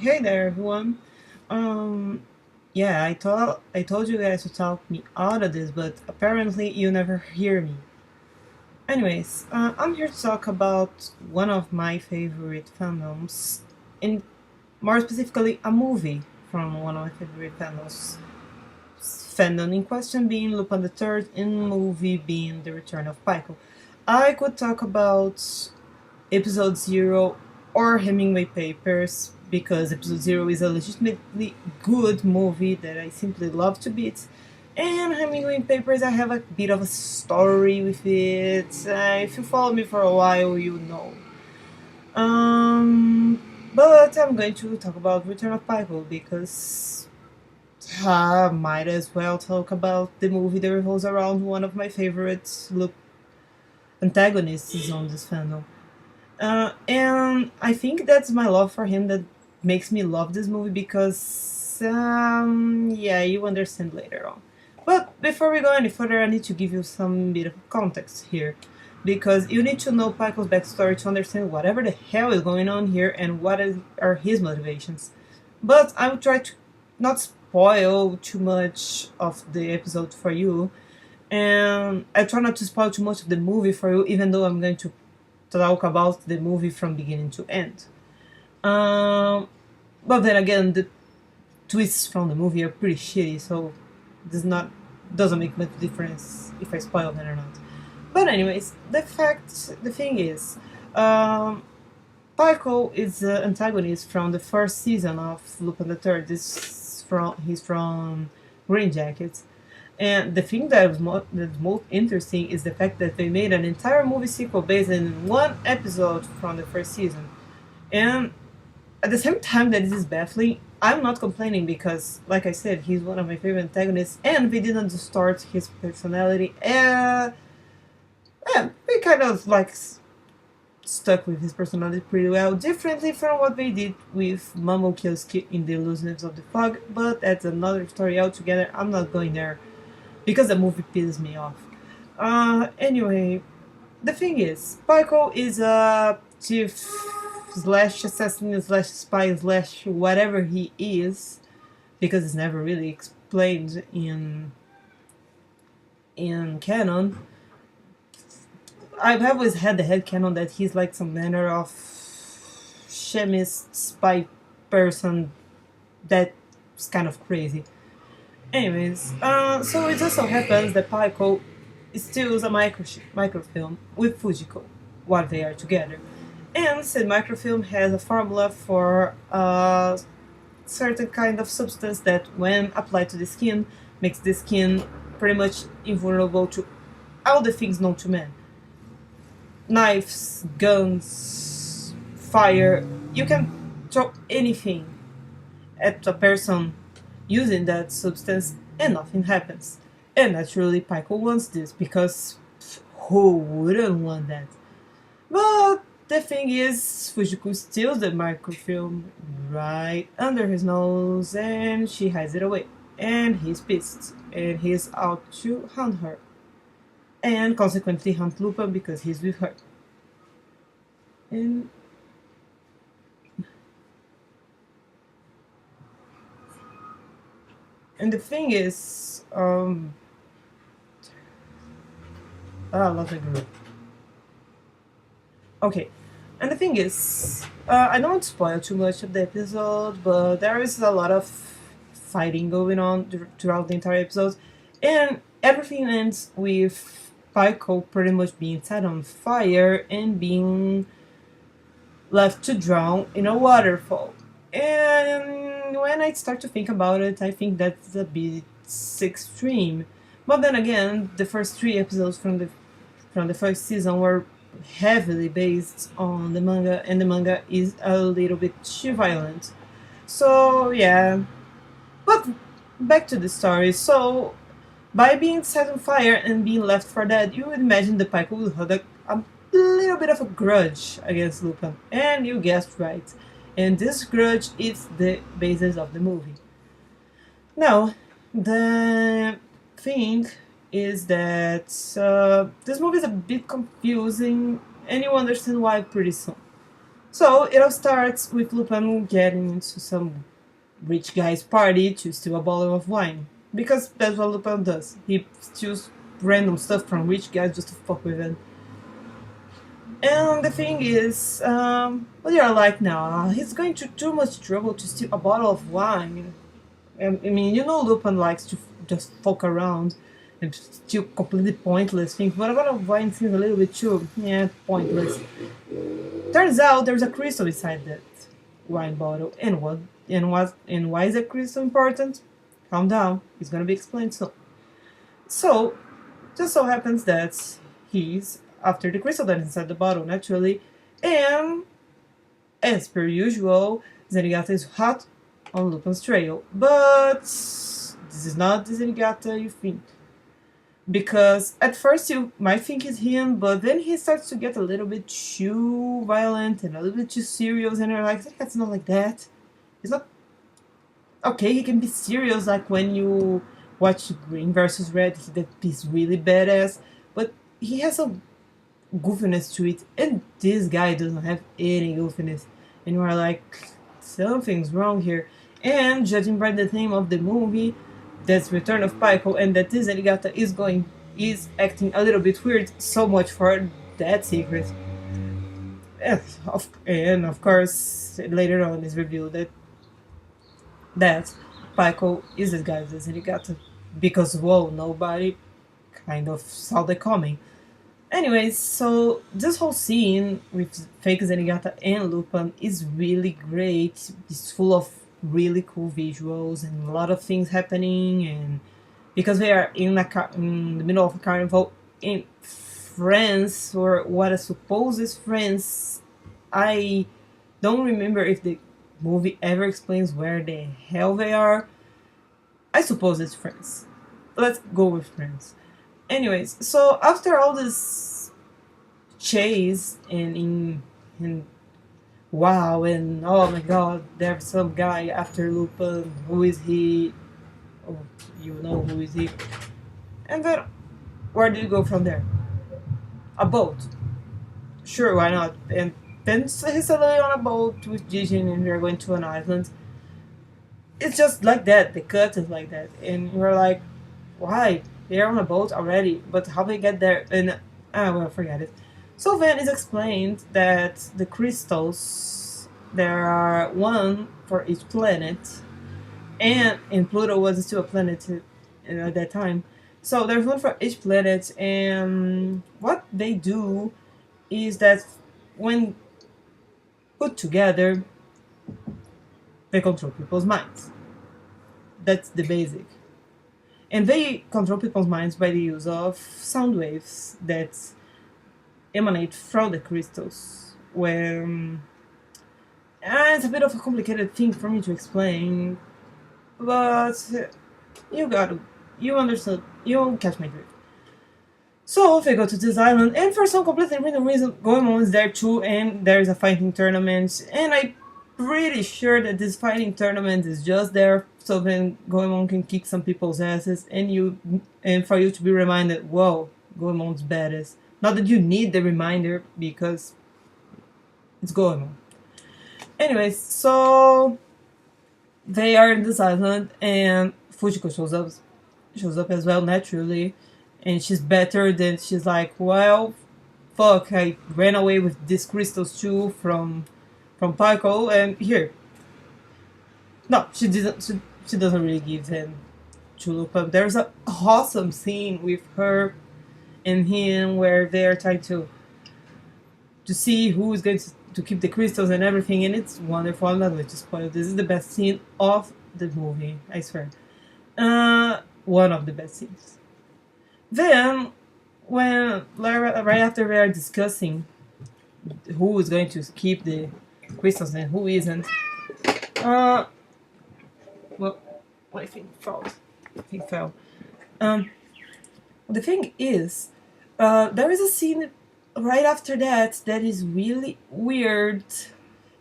Hey there, everyone. Um, yeah, I told you guys to talk me out of this, but apparently you never hear me. Anyways, I'm here to talk about one of my favorite fandoms, and more specifically, a movie from one of my favorite fandoms. Fandom in question being Lupin the Third, and movie being The Return of Pyko. I could talk about Episode Zero or Hemingway Papers because Episode Zero is a legitimately good movie that I simply love to bits. And Hemingway Papers, I have a bit of a story with it. If you follow me for a while, you know. But I'm going to talk about Return of Pyko because I might as well talk about the movie that revolves around one of my favorite antagonists on this fandom. And I think that's my love for him that makes me love this movie because, yeah, you understand later on. But before we go any further, I need to give you some bit of context here. Because you need to know Michael's backstory to understand whatever the hell is going on here and are his motivations. But I will try to not spoil too much of the episode for you. And I try not to spoil too much of the movie for you, even though I'm going to talk about the movie from beginning to end. Um, but then again, the twists from the movie are pretty shitty, so does not doesn't make much difference if I spoil them or not. But anyways, the thing is, um, Paiko is the antagonist from the first season of Lupin the Third. He's from Green Jackets. And the thing that's most interesting is the fact that they made an entire movie sequel based on one episode from the first season. And at the same time that this is baffling, I'm not complaining because, like I said, he's one of my favorite antagonists, and we didn't distort his personality. And we kind of stuck with his personality pretty well, differently from what they did with Mamo Kioski in The Illusions of the Fog. But that's another story altogether. I'm not going there because the movie pisses me off. Anyway, the thing is, Paiko is a thief slash assassin slash spy slash whatever he is, because it's never really explained in canon. I've always had the head canon that he's like some manner of chemist spy person that's kind of crazy. Anyways, so it just so happens that Paiko steals a microfilm with Fujiko while they are together. And said microfilm has a formula for a certain kind of substance that, when applied to the skin, makes the skin pretty much invulnerable to all the things known to man. Knives, guns, fire. You can throw anything at a person using that substance and nothing happens. And naturally, Paiko wants this because who wouldn't want that? But the thing is, Fujiko steals the microfilm right under his nose and she hides it away. And he's pissed and he's out to hunt her. And consequently hunt Lupin because he's with her. And the thing is, I love the group. Okay, and the thing is, I don't want to spoil too much of the episode, but there is a lot of fighting going on throughout the entire episode, and everything ends with Paiko pretty much being set on fire and being left to drown in a waterfall. And when I start to think about it, I think that's a bit extreme. But then again, the first three episodes from the first season were heavily based on the manga, and the manga is a little bit too violent. So yeah, but back to the story. So by being set on fire and being left for dead, you would imagine the Pyko would hold a little bit of a grudge against Lupin, and you guessed right. And this grudge is the basis of the movie. Now, the thing is that this movie is a bit confusing, and you understand why pretty soon. So it all starts with Lupin getting into some rich guy's party to steal a bottle of wine. Because that's what Lupin does. He steals random stuff from rich guys just to fuck with it. And the thing is, what you're like now, he's going to too much trouble to steal a bottle of wine. I mean, you know Lupin likes to just fuck around and steal completely pointless things, but a bottle of wine seems a little bit too, yeah, pointless. Turns out there's a crystal inside that wine bottle. And why is a crystal important? Calm down, it's gonna be explained soon. So, just so happens that he's after the crystal that is inside the bottle, naturally, and as per usual, Zenigata is hot on Lupin's trail. But this is not the Zenigata you think. Because at first you might think it's him, but then he starts to get a little bit too violent and a little bit too serious, and you're like, that's not like that. It's not okay. He can be serious, like when you watch Green versus Red, that he's really badass, but he has some goofiness to it, and this guy doesn't have any goofiness, and you are like, something's wrong here. And judging by the name of the movie, that's Return of Pyko, and that this Zenigata is acting a little bit weird. So much for that secret. And of course, later on is revealed that Pyko is this guy, the Zenigata, because whoa, nobody kind of saw the coming. Anyways, so this whole scene with fake Zenigata and Lupin is really great. It's full of really cool visuals and a lot of things happening, and because we are in the middle of a carnival in France, or what I suppose is France. I don't remember if the movie ever explains where the hell they are. I suppose it's France. Let's go with France. Anyways, so after all this chase and wow, and oh my god, there's some guy after Lupin. Who is he? Oh, you know who is he? And then, where do you go from there? A boat. Sure, why not? And then he's suddenly on a boat with Jijin, and they're going to an island. It's just like that. The cut is like that, and you're like, why? They're on a boat already, but how they get there? And well, forget it. So then it's explained that the crystals, there are one for each planet, and Pluto was still a planet at that time. So there's one for each planet, and what they do is that when put together, they control people's minds. That's the basic. And they control people's minds by the use of sound waves that emanate from the crystals. When it's a bit of a complicated thing for me to explain, but you understood, you catch my drift. So they go to this island, and for some completely random reason, Goemon is there too, and there is a fighting tournament, and I'm pretty sure that this fighting tournament is just there so then Goemon can kick some people's asses, and for you to be reminded, whoa, Goemon's badass. Not that you need the reminder, because it's Goemon. Anyways, so they are in this island, and Fujiko shows up as well, naturally, and she's better than, she's like, well, fuck, I ran away with these crystals too from Pyko, and here. No, she doesn't really give them to Lupin. There's an awesome scene with her and him where they're trying to see who is going to keep the crystals and everything, and it's wonderful. I'm not going to spoil. This is the best scene of the movie, I swear. One of the best scenes. Then, when right after we are discussing who is going to keep the crystals and who isn't, well, I think he fell. The thing is, there is a scene right after that is really weird,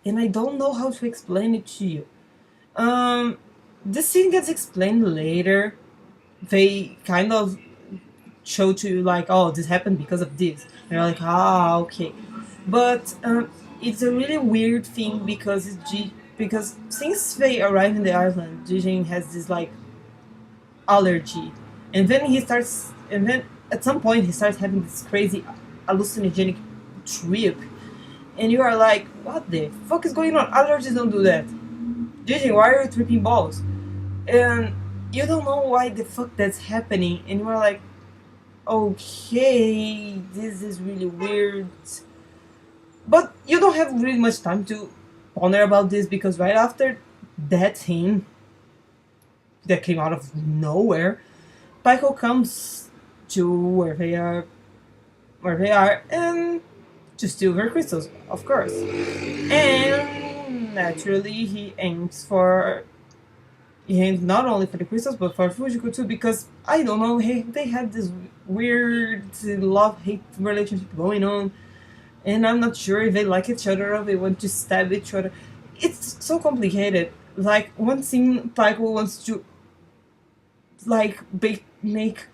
and I don't know how to explain it to you. This scene gets explained later. They kind of show to you like, oh, this happened because of this. And you're like, ah, okay. But it's a really weird thing because because since they arrive in the island, Jijin has this like allergy, and then at some point he starts having this crazy hallucinogenic trip, and you are like, what the fuck is going on? Allergies don't do that. Jijin, why are you tripping balls? And you don't know why the fuck that's happening, and you are like, okay, this is really weird. But you don't have really much time to ponder about this because right after that scene that came out of nowhere, Paiko comes to where they are, and to steal her crystals, of course. And naturally, he aims not only for the crystals but for Fujiko too, because I don't know, they had this weird love hate relationship going on, and I'm not sure if they like each other or they want to stab each other. It's so complicated. Like one scene, Paiko wants to like make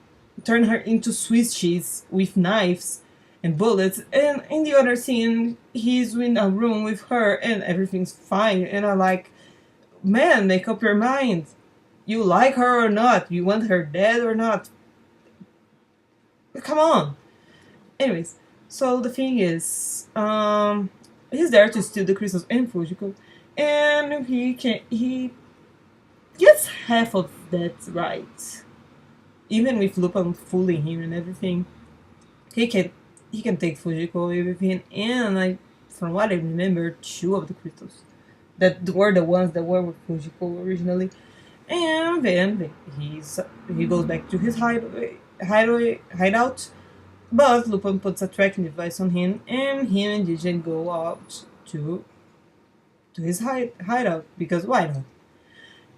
turn her into Swiss cheese with knives and bullets, and in the other scene, he's in a room with her and everything's fine. And I'm like, man, make up your mind. You like her or not? You want her dead or not? Come on. Anyways, so the thing is, he's there to steal the crystals and Fujiko, and he gets half of that right. Even with Lupin fooling him and everything, he can he can take Fujiko away with him, and from what I remember, two of the crystals that were the ones that were with Fujiko originally. And then he goes back to his hideout, but Lupin puts a tracking device on him, and him and Jijin go out to his hideout, because why not?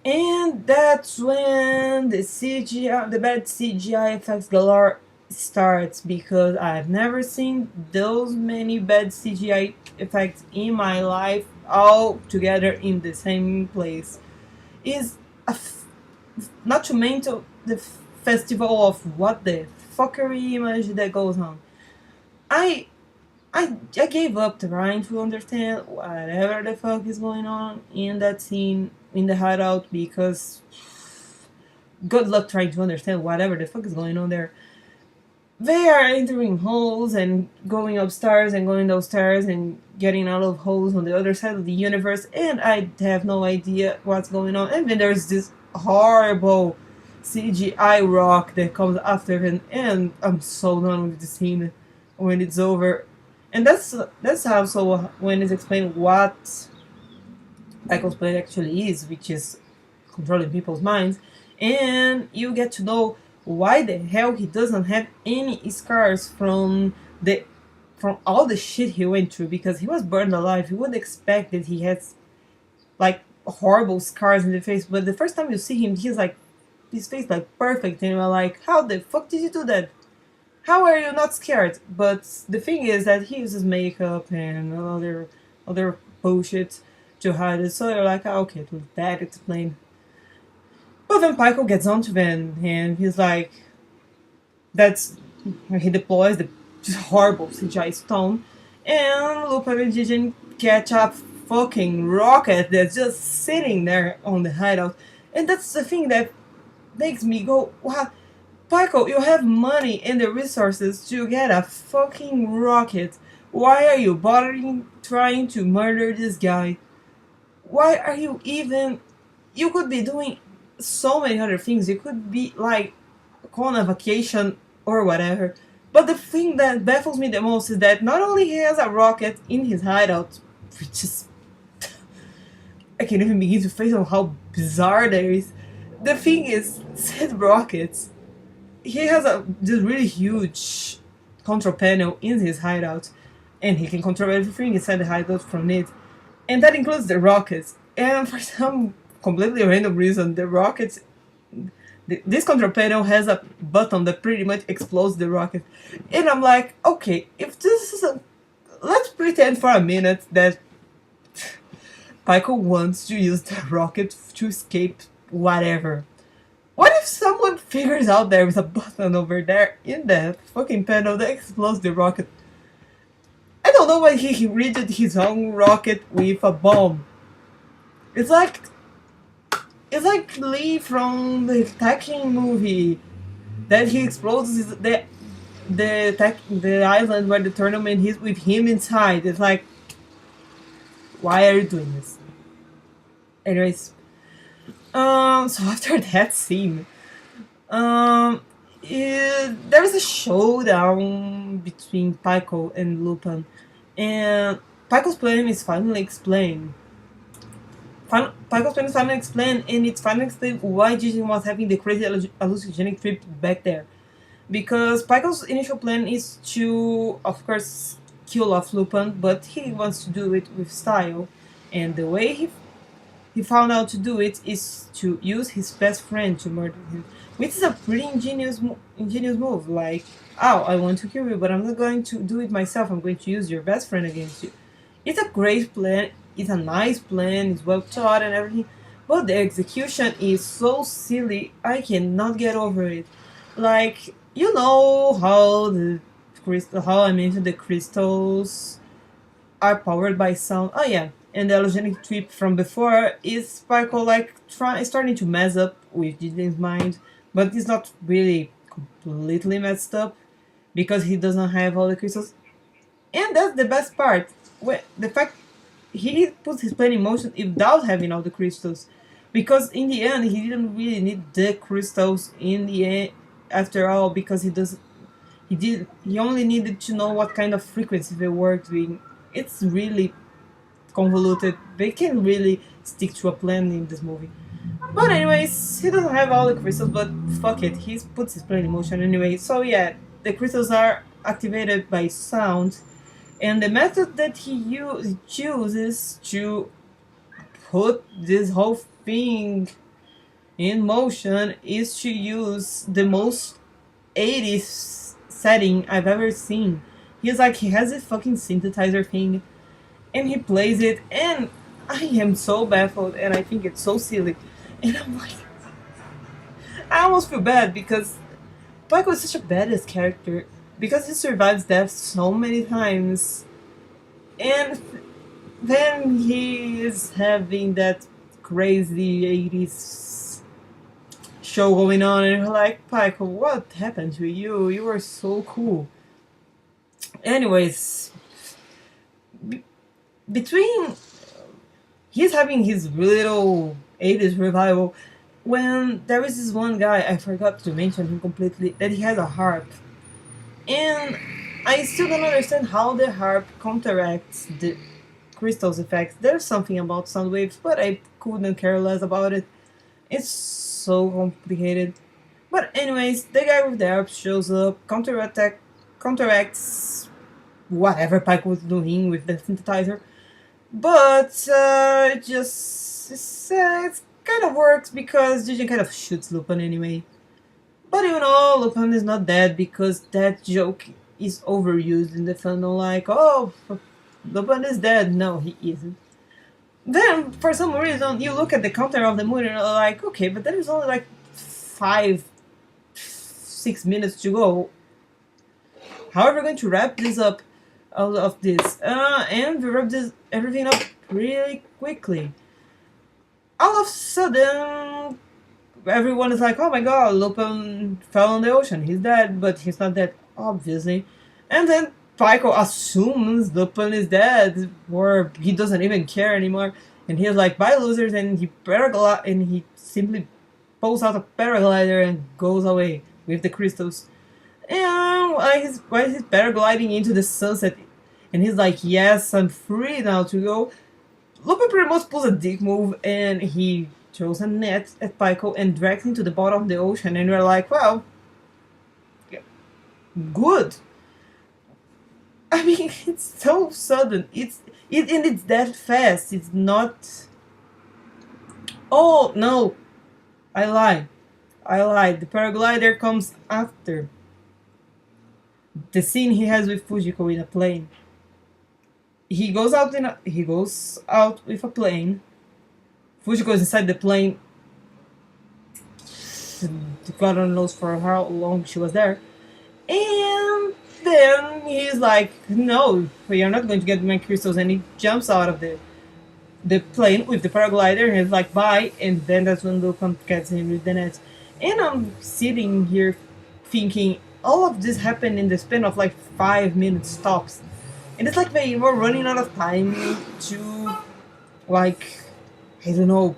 And that's when the bad CGI effects galore starts, because I've never seen those many bad CGI effects in my life all together in the same place. Is not to mention the festival of what the fuckery image that goes on. I I gave up trying to understand whatever the fuck is going on in that scene in the hideout, because good luck trying to understand whatever the fuck is going on there. They are entering holes and going upstairs and going downstairs and getting out of holes on the other side of the universe, and I have no idea what's going on. And then there's this horrible CGI rock that comes after him, and I'm so done with the scene when it's over. And that's also when it's explained what Michael's plan actually is, which is controlling people's minds, and you get to know why the hell he doesn't have any scars from all the shit he went through, because he was burned alive. You would expect that he has like horrible scars in the face, but the first time you see him, he's like his face like perfect, and you're like, how the fuck did you do that? How are you not scared? But the thing is that he uses makeup and other bullshit to hide it, so you're like, oh, okay, it was that explained. But then Pyko gets onto Van, and he's like, that's where he deploys the horrible CGI stone, and Lupin and Jijin catch a fucking rocket that's just sitting there on the hideout. And that's the thing that makes me go, wow, Pyko, you have money and the resources to get a fucking rocket. Why are you bothering trying to murder this guy? Why are you even... You could be doing so many other things. You could be like on a vacation or whatever. But the thing that baffles me the most is that not only he has a rocket in his hideout, which is... I can't even begin to face on how bizarre that is. The thing is, said rockets, he has this really huge control panel in his hideout, and he can control everything inside the hideout from it. And that includes the rockets. And for some completely random reason, the rockets... This control panel has a button that pretty much explodes the rocket. And I'm like, okay, if this is a... Let's pretend for a minute that Pyko wants to use the rocket to escape whatever. What if someone figures out there is a button over there in the fucking panel that explodes the rocket? I don't know why he reached his own rocket with a bomb. It's like Lee from the Tekken movie that he explodes the island where the tournament is with him inside. It's like, why are you doing this? Anyways, so after that scene, um, there is a showdown between Pyko and Lupin, and Pyko's plan is finally explained. Pyko's plan is finally explained, and it's finally explained why Jigen was having the crazy hallucinogenic trip back there. Because Pyko's initial plan is to, of course, kill off Lupin, but he wants to do it with style, and the way he found out to do it is to use his best friend to murder him, which is a pretty ingenious move. Like, oh, I want to kill you, but I'm not going to do it myself. I'm going to use your best friend against you. It's a great plan. It's a nice plan. It's well thought and everything, but the execution is so silly. I cannot get over it. Like, you know how I mentioned the crystals are powered by sound. Oh yeah, and the hallucinogenic trip from before is Sparkle like starting to mess up with Gideon's mind, but it's not really completely messed up because he doesn't have all the crystals. And that's the best part. The fact he puts his plan in motion without having all the crystals, because in the end he didn't really need the crystals in the end after all, because he only needed to know what kind of frequency they were doing. It's really convoluted. They can really stick to a plan in this movie. But anyways, he doesn't have all the crystals, but fuck it, he puts his plan in motion anyway. So yeah, the crystals are activated by sound, and the method that he chooses to put this whole thing in motion is to use the most 80s setting I've ever seen. He has a fucking synthesizer thing, and he plays it, and I am so baffled, and I think it's so silly. And I'm like, I almost feel bad because Pyko is such a badass character because he survives death so many times, and then he is having that crazy 80s show going on, and you're like, Pyko, what happened to you? You were so cool. Anyways, between he's having his little 80s revival, when there is this one guy, I forgot to mention him completely, that he has a harp. And I still don't understand how the harp counteracts the crystals effects. There's something about sound waves, but I couldn't care less about it. It's so complicated. But anyways, the guy with the harp shows up, counteracts whatever Pike was doing with the synthesizer. But it kind of works because Jigen kind of shoots Lupin anyway. But you know, Lupin is not dead because that joke is overused in the fandom. Like, oh, Lupin is dead. No, he isn't. Then, for some reason, you look at the counter of the movie and you're like, okay, but there is only like 6 minutes to go. How are we going to wrap this up out of this? And we wrap everything up really quickly. All of a sudden, everyone is like, oh my god, Lupin fell in the ocean. He's dead, but he's not dead, obviously. And then Pyko assumes Lupin is dead, or he doesn't even care anymore. And he's like, bye losers, and he simply pulls out a paraglider and goes away with the crystals. And while he's paragliding into the sunset, and he's like, yes, I'm free now to go, Lupin pretty much pulls a dick move, and he throws a net at Pyko and drags him to the bottom of the ocean, and we're like, well, good. I mean, it's so sudden. And it's that fast. It's not. Oh no, I lied. The paraglider comes after the scene he has with Fujiko in a plane. He goes out with a plane. Fujiko is inside the plane. God only knows for how long she was there. And then he's like, no, you're not going to get my crystals, and he jumps out of the plane with the paraglider, and he's like, bye, and then that's when Lupin gets him with the net. And I'm sitting here thinking, all of this happened in the span of like 5 minutes tops. And it's like they were running out of time to, like, I don't know,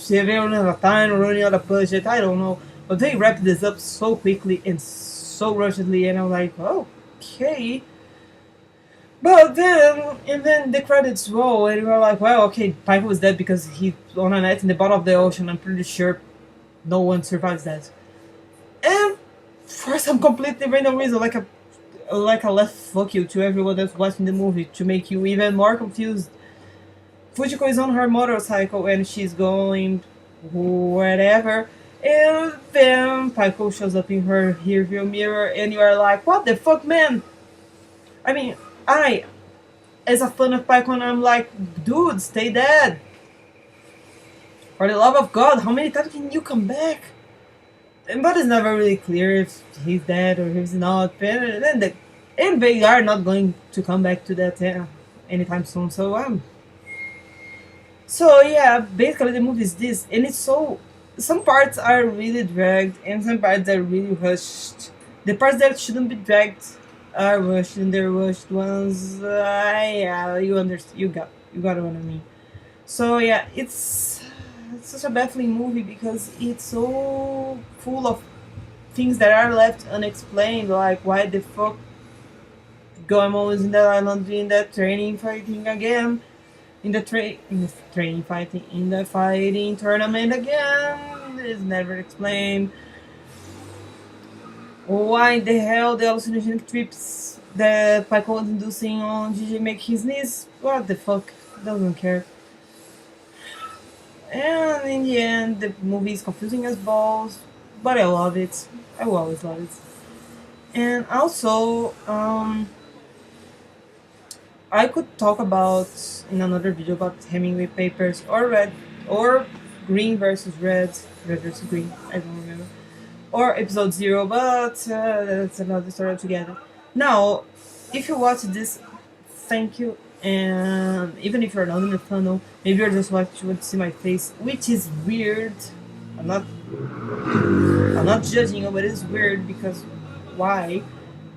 they're running out of time, running out of budget, I don't know. But they wrapped this up so quickly and so rushedly, and I'm like, okay. But then, and then the credits roll, and you're like, well, okay, Piper was dead because he's on a net in the bottom of the ocean. I'm pretty sure no one survives that. And for some completely random reason, like a left fuck you to everyone that's watching the movie to make you even more confused. Fujiko is on her motorcycle and she's going wherever, and then Paiko shows up in her rearview mirror, and you are like, what the fuck, man? I mean, I, as a fan of Paiko, I'm like, dude, stay dead. For the love of God, how many times can you come back? But it's never really clear if he's dead or if he's not. And they are not going to come back to that anytime soon. So yeah, basically the movie is this, and it's so. Some parts are really dragged, and some parts are really rushed. The parts that shouldn't be dragged are rushed, and the rushed ones, yeah, you got what I mean. So yeah, it's such a baffling movie because it's so full of things that are left unexplained, like why the fuck Goemon is in that island doing that training fighting again, in the training fighting in the fighting tournament again is never explained. Why the hell the hallucinogenic trips that Paco was inducing on Gigi make his knees? What the fuck? Doesn't care. And in the end, the movie is confusing as balls, but I love it. I will always love it. And also, I could talk about in another video about Hemingway papers or red or green versus red versus green. I don't remember. Or episode 0, but that's another story altogether. Now, if you watch this, thank you. And even if you're not in the funnel, maybe you're just watching to see my face, which is weird. I'm not judging you, but it's weird because why?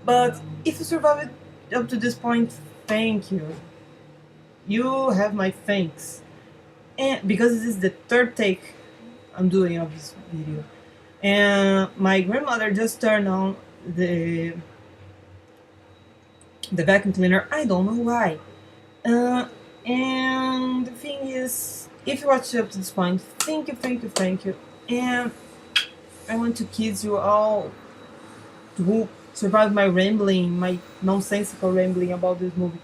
But if you survived up to this point, thank you. You have my thanks. And because this is the third take I'm doing of this video. And my grandmother just turned on the vacuum cleaner. I don't know why. And the thing is, if you watched up to this point, thank you, thank you, thank you. And I want to kiss you all who survived my rambling, my nonsensical rambling about this movie.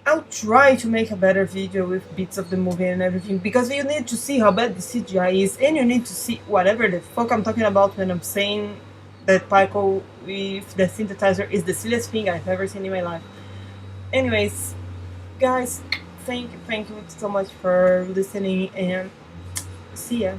I'll try to make a better video with bits of the movie and everything, because you need to see how bad the CGI is, and you need to see whatever the fuck I'm talking about when I'm saying that Pyco with the synthesizer is the silliest thing I've ever seen in my life. Anyways, guys, thank you so much for listening, and see ya.